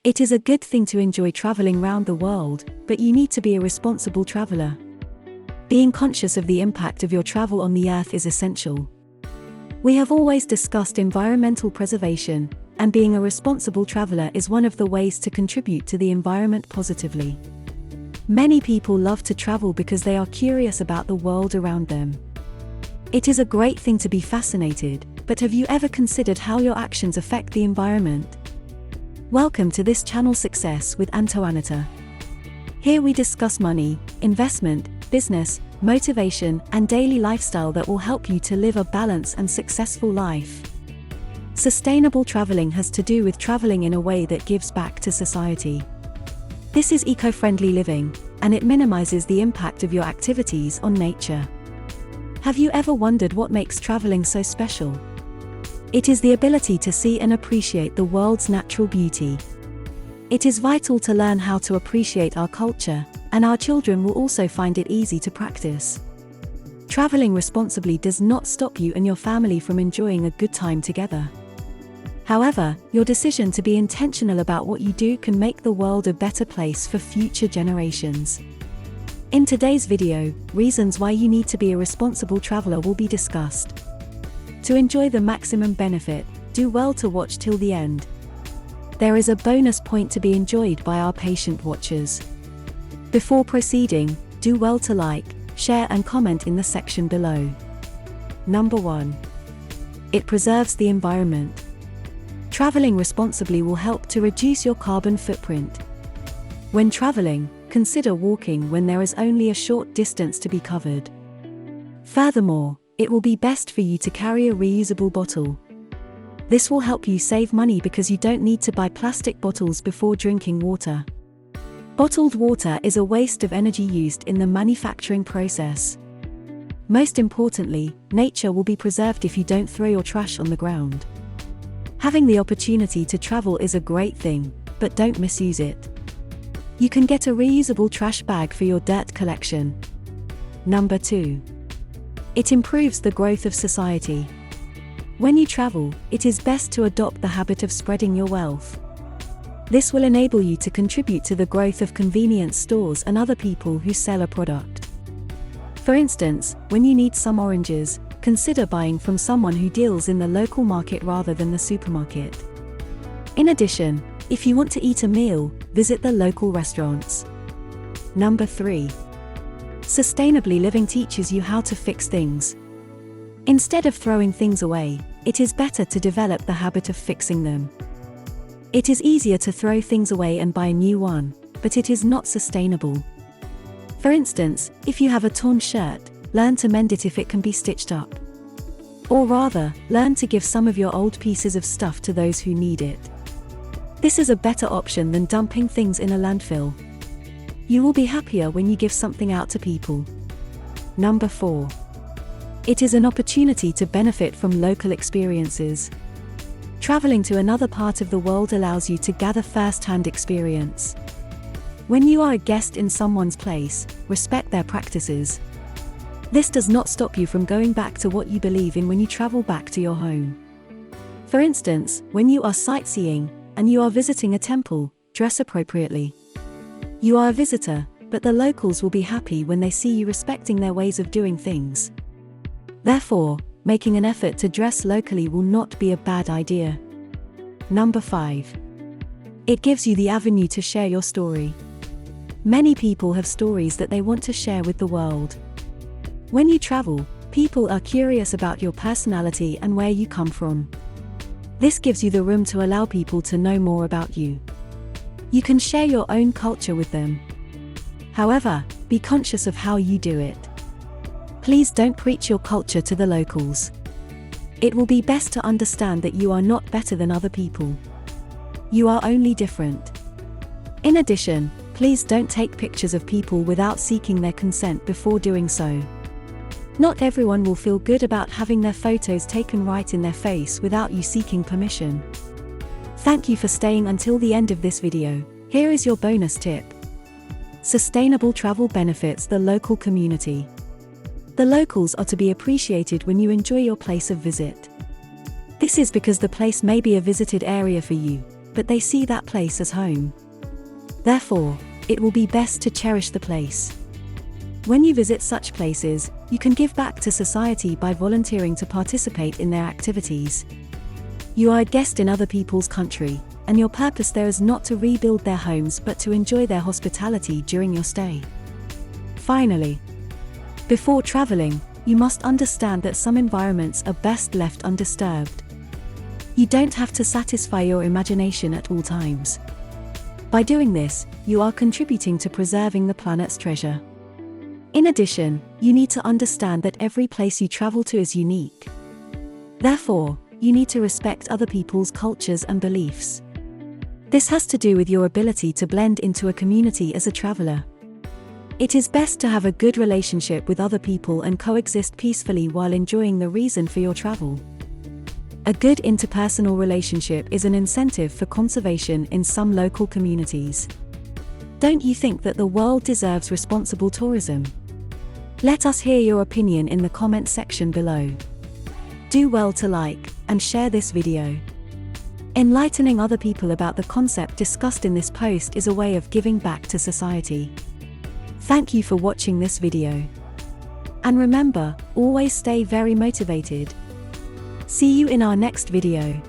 It is a good thing to enjoy traveling around the world, but you need to be a responsible traveler. Being conscious of the impact of your travel on the earth is essential. We have always discussed environmental preservation, and being a responsible traveler is one of the ways to contribute to the environment positively. Many people love to travel because they are curious about the world around them. It is a great thing to be fascinated, but have you ever considered how your actions affect the environment? Welcome to this channel Success with Antoaneta. Here we discuss money, investment, business, motivation, and daily lifestyle that will help you to live a balanced and successful life. Sustainable traveling has to do with traveling in a way that gives back to society. This is eco-friendly living, and it minimizes the impact of your activities on nature. Have you ever wondered what makes traveling so special? It is the ability to see and appreciate the world's natural beauty. It is vital to learn how to appreciate our culture, and our children will also find it easy to practice. Traveling responsibly does not stop you and your family from enjoying a good time together. However, your decision to be intentional about what you do can make the world a better place for future generations. In today's video, reasons why you need to be a responsible traveler will be discussed. To enjoy the maximum benefit, do well to watch till the end. There is a bonus point to be enjoyed by our patient watchers. Before proceeding, do well to like, share and comment in the section below. Number 1. It preserves the environment. Traveling responsibly will help to reduce your carbon footprint. When traveling, consider walking when there is only a short distance to be covered. Furthermore, it will be best for you to carry a reusable bottle. This will help you save money because you don't need to buy plastic bottles before drinking water. Bottled water is a waste of energy used in the manufacturing process. Most importantly, nature will be preserved if you don't throw your trash on the ground. Having the opportunity to travel is a great thing, but don't misuse it. You can get a reusable trash bag for your dirt collection. Number 2. It improves the growth of society. When you travel, it is best to adopt the habit of spreading your wealth. This will enable you to contribute to the growth of convenience stores and other people who sell a product. For instance, when you need some oranges, consider buying from someone who deals in the local market rather than the supermarket. In addition, if you want to eat a meal, visit the local restaurants. Number 3. Sustainably living teaches you how to fix things. Instead of throwing things away, it is better to develop the habit of fixing them. It is easier to throw things away and buy a new one, but it is not sustainable. For instance, if you have a torn shirt, learn to mend it if it can be stitched up. Or rather, learn to give some of your old pieces of stuff to those who need it. This is a better option than dumping things in a landfill. You will be happier when you give something out to people. Number 4. It is an opportunity to benefit from local experiences. Traveling to another part of the world allows you to gather first-hand experience. When you are a guest in someone's place, respect their practices. This does not stop you from going back to what you believe in when you travel back to your home. For instance, when you are sightseeing, and you are visiting a temple, dress appropriately. You are a visitor, but the locals will be happy when they see you respecting their ways of doing things. Therefore, making an effort to dress locally will not be a bad idea. Number 5. It gives you the avenue to share your story. Many people have stories that they want to share with the world. When you travel, people are curious about your personality and where you come from. This gives you the room to allow people to know more about you. You can share your own culture with them. However, be conscious of how you do it. Please don't preach your culture to the locals. It will be best to understand that you are not better than other people. You are only different. In addition, please don't take pictures of people without seeking their consent before doing so. Not everyone will feel good about having their photos taken right in their face without you seeking permission. Thank you for staying until the end of this video. Here is your bonus tip. Sustainable travel benefits the local community. The locals are to be appreciated when you enjoy your place of visit. This is because the place may be a visited area for you, but they see that place as home. Therefore, it will be best to cherish the place. When you visit such places, you can give back to society by volunteering to participate in their activities. You are a guest in other people's country, and your purpose there is not to rebuild their homes but to enjoy their hospitality during your stay. Finally, before traveling, you must understand that some environments are best left undisturbed. You don't have to satisfy your imagination at all times. By doing this, you are contributing to preserving the planet's treasure. In addition, you need to understand that every place you travel to is unique. Therefore, you need to respect other people's cultures and beliefs. This has to do with your ability to blend into a community as a traveler. It is best to have a good relationship with other people and coexist peacefully while enjoying the reason for your travel. A good interpersonal relationship is an incentive for conservation in some local communities. Don't you think that the world deserves responsible tourism? Let us hear your opinion in the comment section below. Do well to like and share this video. Enlightening other people about the concept discussed in this post is a way of giving back to society. Thank you for watching this video. And remember, always stay very motivated. See you in our next video.